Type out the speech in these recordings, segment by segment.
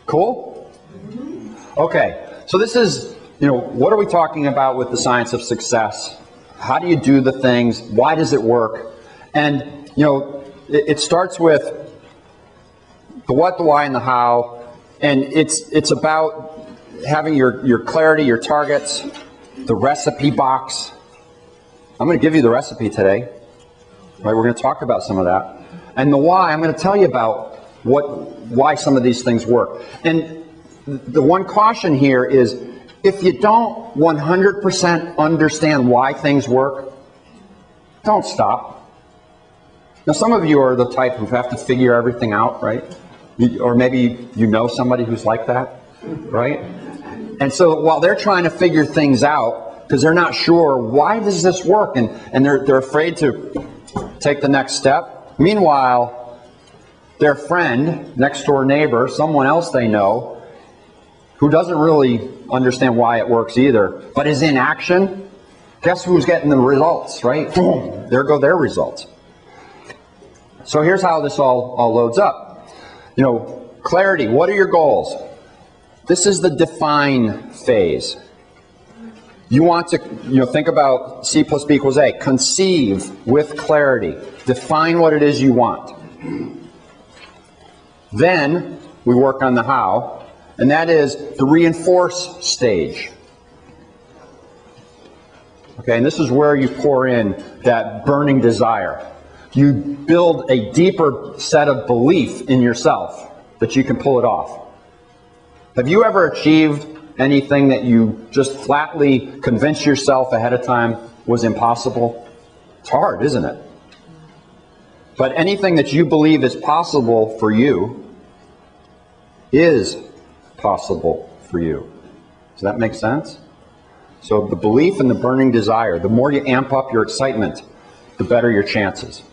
Cool? Okay, so this is, what are we talking about with the science of success? How do you do the things? Why does it work? And, it starts with the what, the why, and the how. And it's about having your clarity, your targets, the recipe box. I'm going to give you the recipe today. Right, we're going to talk about some of that. And the why, I'm going to tell you about why some of these things work. And the one caution here is, if you don't 100% understand why things work, don't stop. Now, some of you are the type who have to figure everything out, right? Or maybe you know somebody who's like that, right? And so while they're trying to figure things out, because they're not sure, why does this work? And they're afraid to take the next step. Meanwhile, their friend, next door neighbor, someone else they know, who doesn't really understand why it works either, but is in action, guess who's getting the results, right? Boom, there go their results. So here's how this all loads up. Clarity, what are your goals? This is the define phase. You want to, think about C plus B equals A. Conceive with clarity. Define what it is you want. Then we work on the how, and that is the reinforce stage. Okay, and this is where you pour in that burning desire. You build a deeper set of belief in yourself that you can pull it off. Have you ever achieved anything that you just flatly convinced yourself ahead of time was impossible? It's hard, isn't it? But anything that you believe is possible for you is possible for you. Does that make sense? So the belief and the burning desire, the more you amp up your excitement, the better your chances.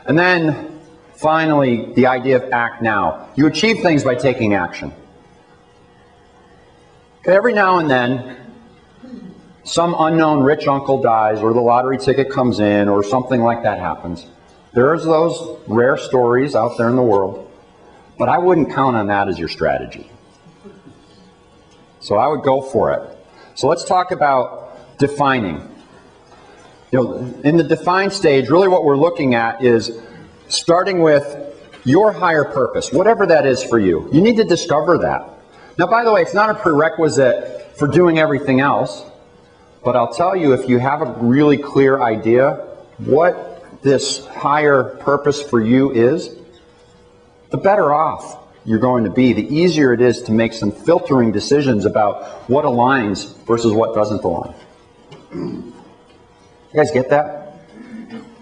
And then, finally, the idea of act now. You achieve things by taking action. Okay, every now and then, some unknown rich uncle dies, or the lottery ticket comes in, or something like that happens. There's those rare stories out there in the world, but I wouldn't count on that as your strategy. So I would go for it. So let's talk about defining. In the define stage, really what we're looking at is starting with your higher purpose, whatever that is for you. You need to discover that. Now, by the way, it's not a prerequisite for doing everything else, but I'll tell you, if you have a really clear idea what this higher purpose for you is, the better off you're going to be. The easier it is to make some filtering decisions about what aligns versus what doesn't align. You guys get that?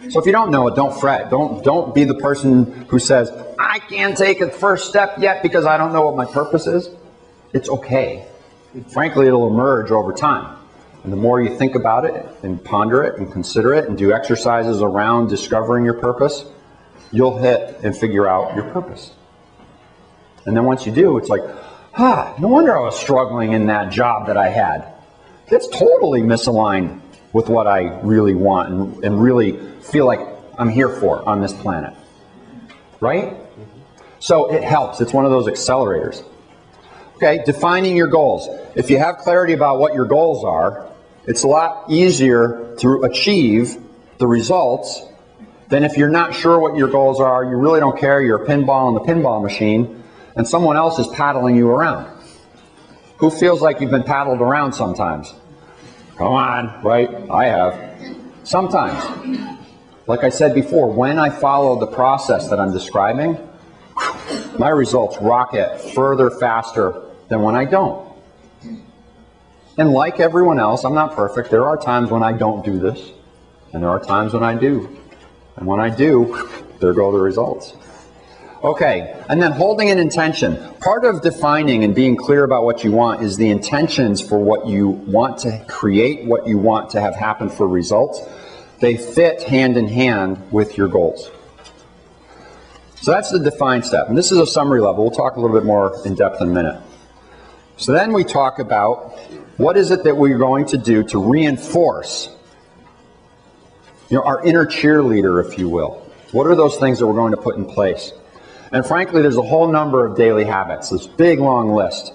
So if you don't know it, don't fret. Don't be the person who says, I can't take a first step yet because I don't know what my purpose is. It's okay. Frankly, it'll emerge over time. And the more you think about it and ponder it and consider it and do exercises around discovering your purpose, you'll hit and figure out your purpose. And then once you do, it's like, no wonder I was struggling in that job that I had. It's totally misaligned with what I really want and really feel like I'm here for on this planet. Right? So it helps. It's one of those accelerators. Okay, defining your goals. If you have clarity about what your goals are, it's a lot easier to achieve the results than if you're not sure what your goals are, you really don't care, you're a pinball in the pinball machine, and someone else is paddling you around. Who feels like you've been paddled around sometimes? Come on, right? I have. Sometimes. Like I said before, when I follow the process that I'm describing, my results rocket further faster than when I don't. And like everyone else, I'm not perfect. There are times when I don't do this, and there are times when I do. And when I do, there go the results. Okay, and then holding an intention. Part of defining and being clear about what you want is the intentions for what you want to create, what you want to have happen for results. They fit hand in hand with your goals. So that's the define step. And this is a summary level. We'll talk a little bit more in depth in a minute. So then we talk about what is it that we're going to do to reinforce, our inner cheerleader, if you will. What are those things that we're going to put in place? And frankly, there's a whole number of daily habits, this big long list.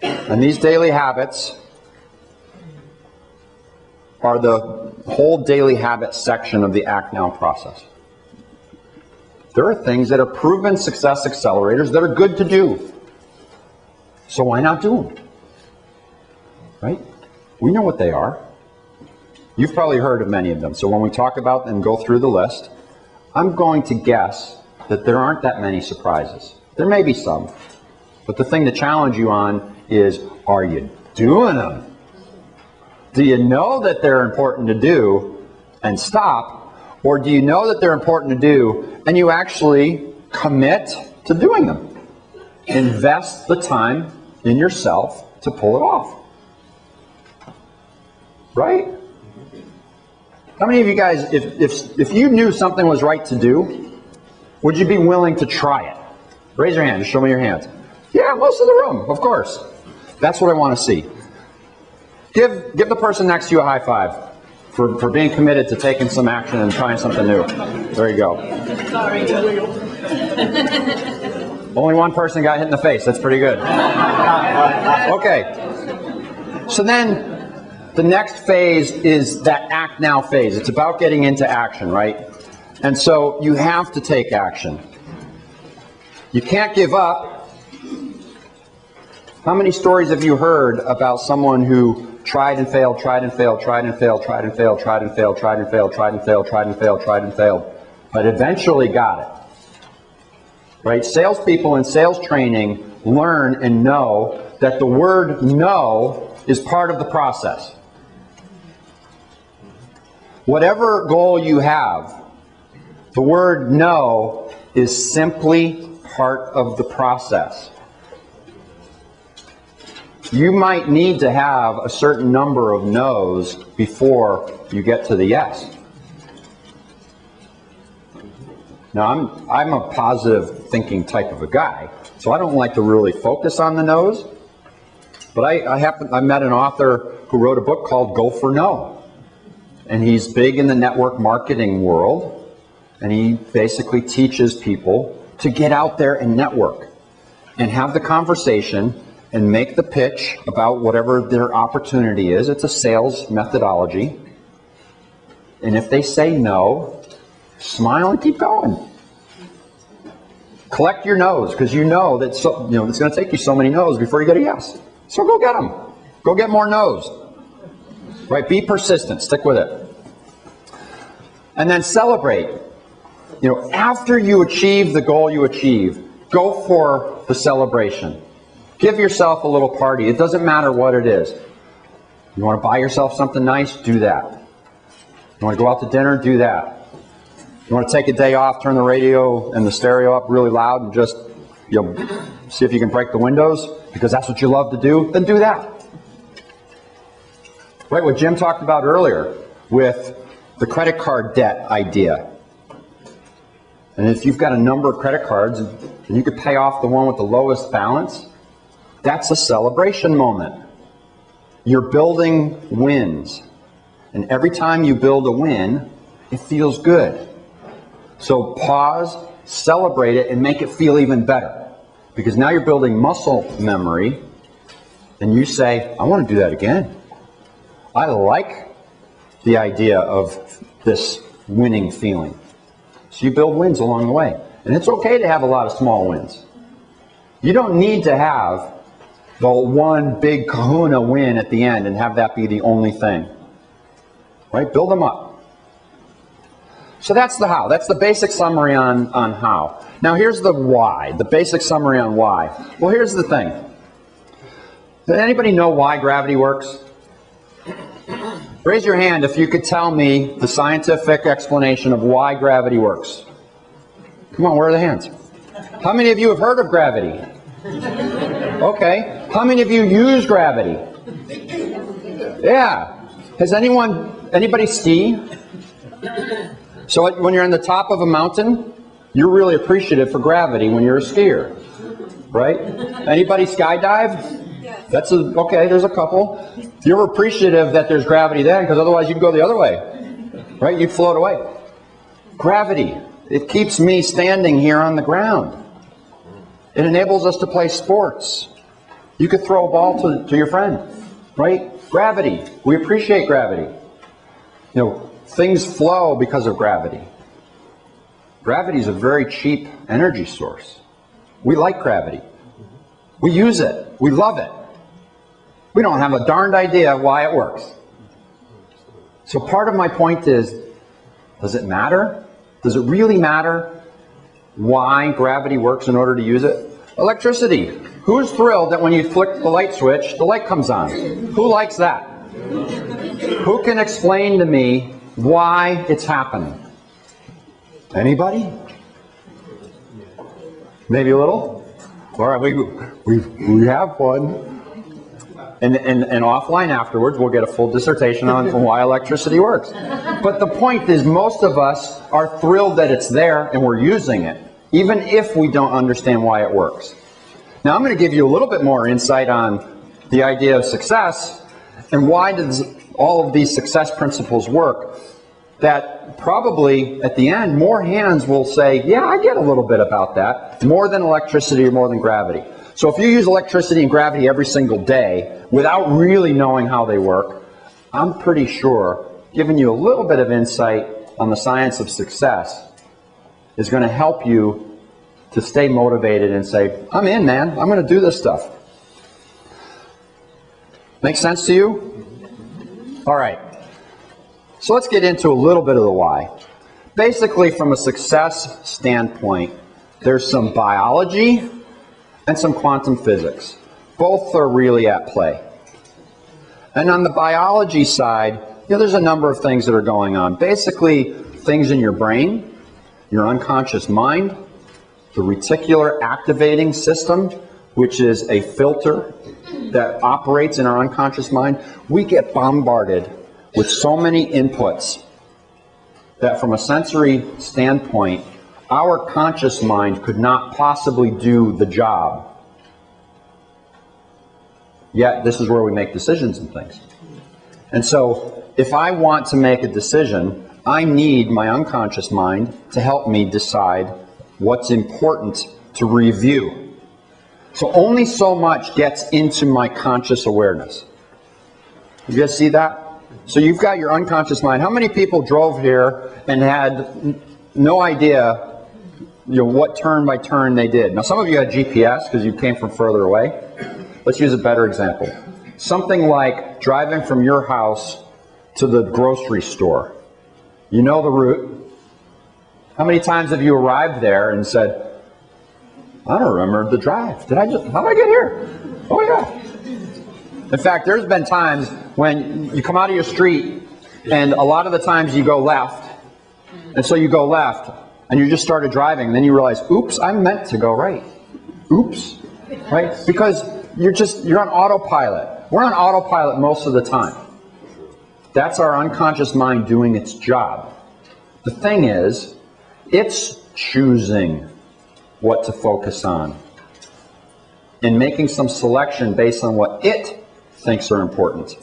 And these daily habits are the whole daily habit section of the Act Now process. There are things that are proven success accelerators that are good to do. So why not do them? Right? We know what they are. You've probably heard of many of them. So when we talk about and go through the list, I'm going to guess that there aren't that many surprises. There may be some. But the thing to challenge you on is, are you doing them? Do you know that they're important to do and stop? Or do you know that they're important to do and you actually commit to doing them? Invest the time in yourself to pull it off. Right? How many of you guys, if you knew something was right to do, would you be willing to try it? Raise your hand. Just show me your hands. Yeah, most of the room, of course. That's what I want to see. Give the person next to you a high five for being committed to taking some action and trying something new. There you go. Sorry. Only one person got hit in the face. That's pretty good. Okay. So then the next phase is that Act Now phase. It's about getting into action, right? And so you have to take action. You can't give up. How many stories have you heard about someone who tried and failed, tried and failed, tried and failed, tried and failed, tried and failed, tried and failed, tried and failed, tried and failed, tried and failed, but eventually got it? Right? Salespeople in sales training learn and know that the word no is part of the process. Whatever goal you have, the word no is simply part of the process. You might need to have a certain number of no's before you get to the yes. Now, I'm a positive thinking type of a guy, so I don't like to really focus on the no's. But I met an author who wrote a book called Go for No. And he's big in the network marketing world. And he basically teaches people to get out there and network and have the conversation and make the pitch about whatever their opportunity is. It's a sales methodology. And if they say no, smile and keep going. Collect your no's, because you know that it's going to take you so many no's before you get a yes. So go get them. Go get more no's. Right? Be persistent. Stick with it. And then celebrate. After you achieve the goal you achieve, go for the celebration. Give yourself a little party. It doesn't matter what it is. You want to buy yourself something nice? Do that. You want to go out to dinner? Do that. You want to take a day off, turn the radio and the stereo up really loud and just see if you can break the windows because that's what you love to do? Then do that. Right, what Jim talked about earlier with the credit card debt idea. And if you've got a number of credit cards and you could pay off the one with the lowest balance, that's a celebration moment. You're building wins. And every time you build a win, it feels good. So pause, celebrate it, and make it feel even better. Because now you're building muscle memory, and you say, I want to do that again. I like the idea of this winning feeling. So you build wins along the way. And it's okay to have a lot of small wins. You don't need to have the one big kahuna win at the end and have that be the only thing. Right? Build them up. So that's the how. That's the basic summary on how. Now here's the why, the basic summary on why. Well, here's the thing. Does anybody know why gravity works? Raise your hand if you could tell me the scientific explanation of why gravity works. Come on, where are the hands? How many of you have heard of gravity? Okay. How many of you use gravity? Yeah. Has anybody ski? So when you're on the top of a mountain, you're really appreciative for gravity when you're a skier, right? Anybody skydive? Yes. Okay, there's a couple. You're appreciative that there's gravity then, because otherwise you'd go the other way, right? You'd float away. Gravity It keeps me standing here on the ground. It enables us to play sports. You could throw a ball to your friend, right? Gravity. We appreciate gravity. You know, things flow because of gravity. Gravity is a very cheap energy source. We like gravity. We use it. We love it. We don't have a darned idea why it works. So part of my point is, does it matter? Does it really matter why gravity works in order to use it? Electricity. Who's thrilled that when you flick the light switch, the light comes on? Who likes that? Who can explain to me why it's happening? Anybody? Maybe a little? All right, we have one. And offline afterwards, we'll get a full dissertation on why electricity works. But the point is, most of us are thrilled that it's there and we're using it, even if we don't understand why it works. Now, I'm going to give you a little bit more insight on the idea of success and why does all of these success principles work. That probably at the end, more hands will say, yeah, I get a little bit about that, more than electricity or more than gravity. So if you use electricity and gravity every single day without really knowing how they work, I'm pretty sure giving you a little bit of insight on the science of success is going to help you to stay motivated and say, I'm in, man. I'm going to do this stuff. Make sense to you? All right. So let's get into a little bit of the why. Basically, from a success standpoint, there's some biology and some quantum physics. Both are really at play. And on the biology side, there's a number of things that are going on. Basically, things in your brain, your unconscious mind, the reticular activating system, which is a filter that operates in our unconscious mind. We get bombarded with so many inputs that from a sensory standpoint, our conscious mind could not possibly do the job. Yet, this is where we make decisions and things. And so, if I want to make a decision, I need my unconscious mind to help me decide what's important to review. So only so much gets into my conscious awareness. You guys see that? So you've got your unconscious mind. How many people drove here and had no idea what turn by turn they did? Now, some of you had GPS because you came from further away. Let's use a better example. Something like driving from your house to the grocery store. You know the route. How many times have you arrived there and said, I don't remember the drive. How did I get here? Oh my God. In fact, there's been times when you come out of your street and a lot of the times you go left. And so you go left and you just started driving and then you realize, oops, I meant to go right. Oops. Right? Because you're on autopilot. We're on autopilot most of the time. That's our unconscious mind doing its job. The thing is, it's choosing what to focus on and making some selection based on what it thinks are important.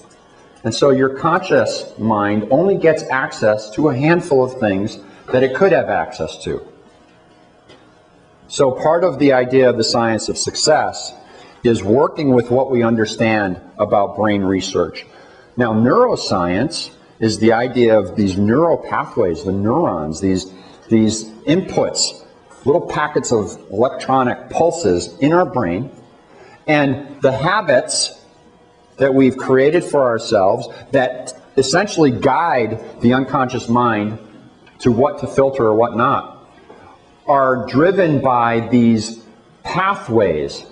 And so your conscious mind only gets access to a handful of things that it could have access to. So part of the idea of the science of success is working with what we understand about brain research. Now, neuroscience is the idea of these neural pathways, the neurons, these inputs, little packets of electronic pulses in our brain, and the habits that we've created for ourselves that essentially guide the unconscious mind to what to filter or what not are driven by these pathways.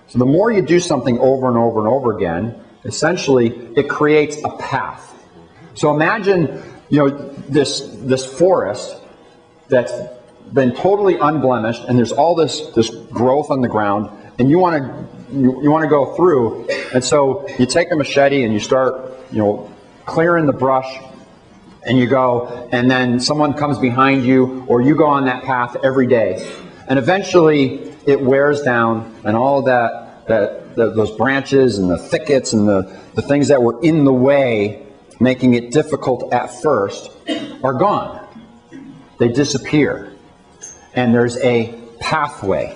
So the more you do something over and over and over again, essentially it creates a path. So imagine, this forest that's been totally unblemished, and there's all this growth on the ground, and you want to go through, and so you take a machete and you start, clearing the brush, and you go, and then someone comes behind you, or you go on that path every day, and eventually it wears down, and all of those branches and the thickets and the things that were in the way, making it difficult at first, are gone. They disappear. and there's a pathway.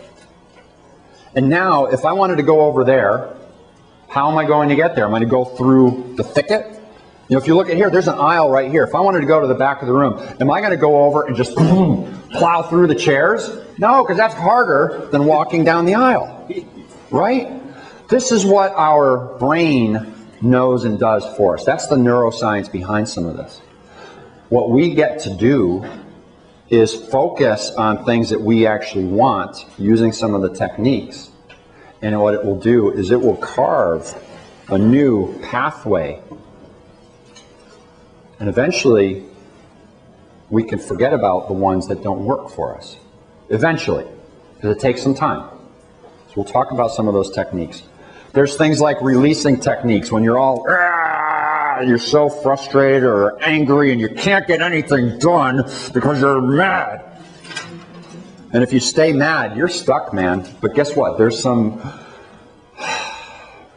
And now, if I wanted to go over there, how am I going to get there? Am I going to go through the thicket? You know, if you look at here, there's an aisle right here. If I wanted to go to the back of the room, am I going to go over and just plow through the chairs? No, because that's harder than walking down the aisle, right? This is what our brain knows and does for us. That's the neuroscience behind some of this. What we get to do is focus on things that we actually want using some of the techniques. And what it will do is it will carve a new pathway. And eventually, we can forget about the ones that don't work for us. Eventually, because it takes some time. So we'll talk about some of those techniques. There's things like releasing techniques when you're all, you're so frustrated or angry and you can't get anything done because you're mad. And if you stay mad, you're stuck, man. But guess what? There's some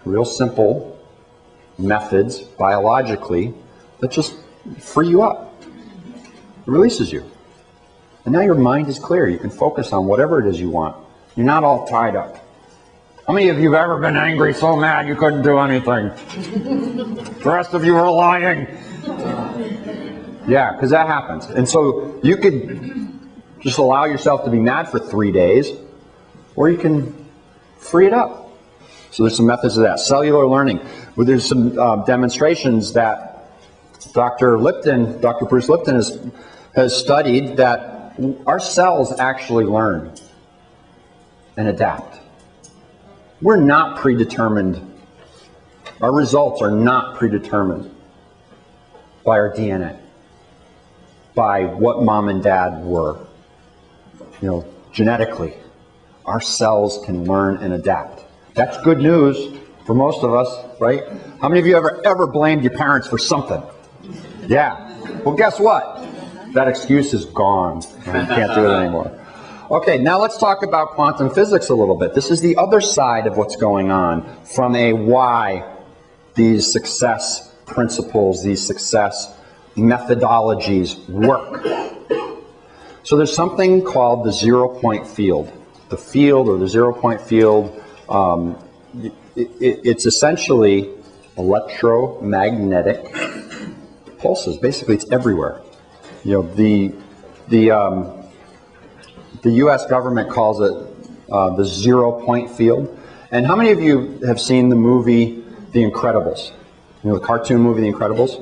real simple methods biologically that just free you up. It releases you. And now your mind is clear. You can focus on whatever it is you want. You're not all tied up. How many of you have ever been angry so mad you couldn't do anything? The rest of you are lying. Yeah, because that happens. And so you could just allow yourself to be mad for 3 days, or you can free it up. So there's some methods of that. Cellular learning. Well, there's some demonstrations that Dr. Bruce Lipton has studied that our cells actually learn and adapt. We're not predetermined. Our results are not predetermined by our DNA, by what mom and dad were. You know, genetically, our cells can learn and adapt. That's good news for most of us, right? How many of you ever blamed your parents for something? Yeah. Well, guess what? That excuse is gone. You can't do it anymore. Okay, now let's talk about quantum physics a little bit. This is the other side of what's going on from a why these success principles, these success methodologies work. So there's something called the zero-point field. The field, or the zero-point field, it's essentially electromagnetic pulses. Basically, it's everywhere. You know, the U.S. government calls it the zero-point field. And how many of you have seen the movie The Incredibles? You know, the cartoon movie The Incredibles?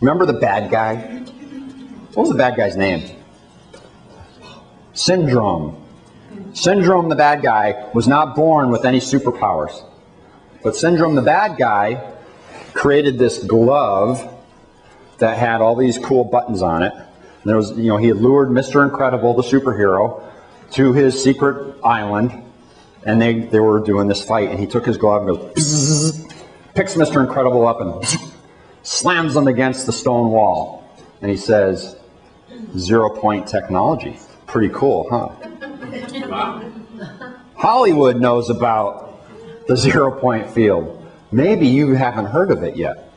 Remember the bad guy? What was the bad guy's name? Syndrome. Syndrome, the bad guy, was not born with any superpowers. But Syndrome, the bad guy, created this glove that had all these cool buttons on it. And there was, you know, he had lured Mr. Incredible, the superhero, to his secret island, and they were doing this fight. And he took his glove and goes, bzzz, picks Mr. Incredible up and bzzz, slams him against the stone wall. And he says, zero-point technology. Pretty cool, huh? Hollywood knows about the zero-point field. Maybe you haven't heard of it yet.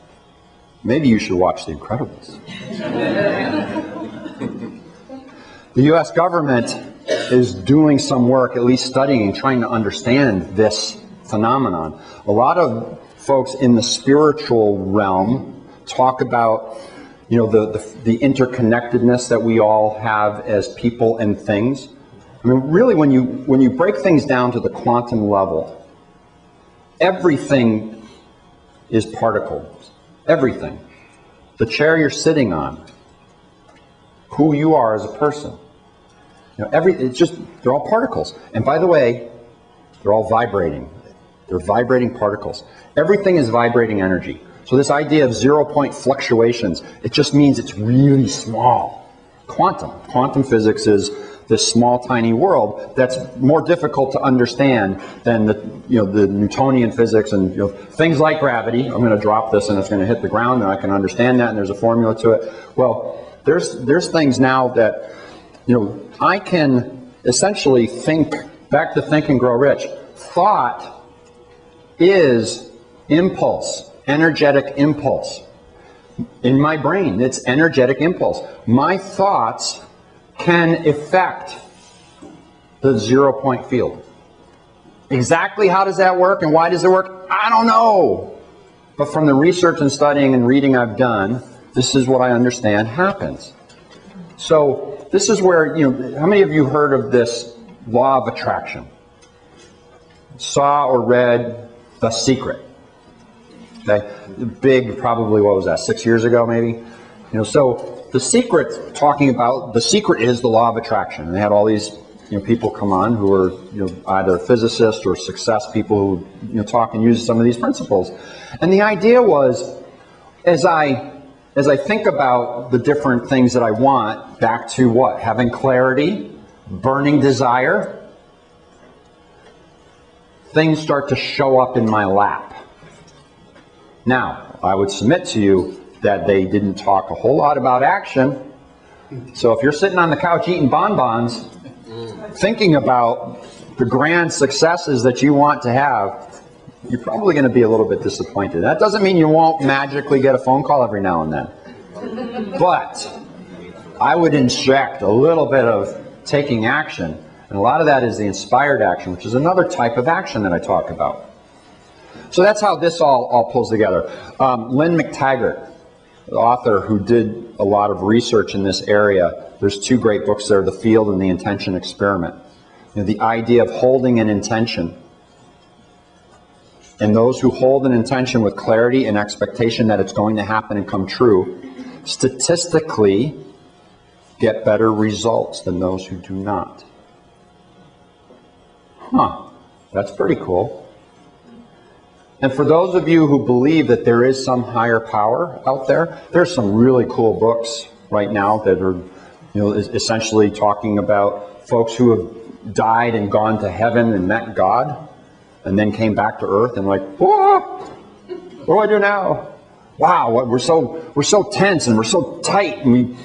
Maybe you should watch The Incredibles. The U.S. government is doing some work, at least studying, trying to understand this phenomenon. A lot of folks in the spiritual realm talk about, you know, the interconnectedness that we all have as people and things. I mean, really, when you break things down to the quantum level, everything is particles. Everything. The chair you're sitting on, who you are as a person. You know, they're all particles. And by the way, they're all vibrating. They're vibrating particles. Everything is vibrating energy. So this idea of zero-point fluctuations, it just means it's really small. Quantum physics is this small, tiny world that's more difficult to understand than the Newtonian physics and things like gravity. I'm going to drop this and it's going to hit the ground and I can understand that and there's a formula to it. Well, there's things now that I can essentially think back to Think and Grow Rich. Thought is impulse, energetic impulse. In my brain, it's energetic impulse. My thoughts can affect the 0-point field. Exactly how does that work and why does it work? I don't know. But from the research and studying and reading I've done, this is what I understand happens. So this is where, how many of you heard of this law of attraction? Saw or read The Secret? Okay, big, probably, what was that, 6 years ago maybe? So The Secret, talking about, the secret is the law of attraction. And they had all these people come on who are either physicists or success people who talk and use some of these principles. And the idea was, as I think about the different things that I want, back to what? Having clarity, burning desire, things start to show up in my lap. Now, I would submit to you that they didn't talk a whole lot about action. So if you're sitting on the couch eating bonbons, thinking about the grand successes that you want to have, you're probably going to be a little bit disappointed. That doesn't mean you won't magically get a phone call every now and then. But I would inject a little bit of taking action. And a lot of that is the inspired action, which is another type of action that I talk about. So that's how this all pulls together. Lynn McTaggart, the author who did a lot of research in this area, there's 2 great books there, The Field and The Intention Experiment. The idea of holding an intention. And those who hold an intention with clarity and expectation that it's going to happen and come true, statistically get better results than those who do not. That's pretty cool. And for those of you who believe that there is some higher power out there, there's some really cool books right now that are essentially talking about folks who have died and gone to heaven and met God and then came back to earth and like, whoa, what do I do now? Wow, we're so tense and we're so tight, and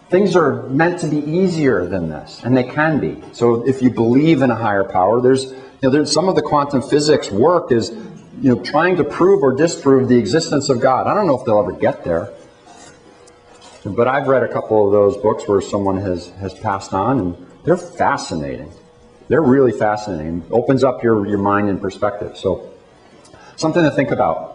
things are meant to be easier than this, and they can be. So if you believe in a higher power, there's some of the quantum physics work is trying to prove or disprove the existence of God. I don't know if they'll ever get there. But I've read a couple of those books where someone has passed on, and they're fascinating. They're really fascinating. It opens up your mind and perspective. So something to think about.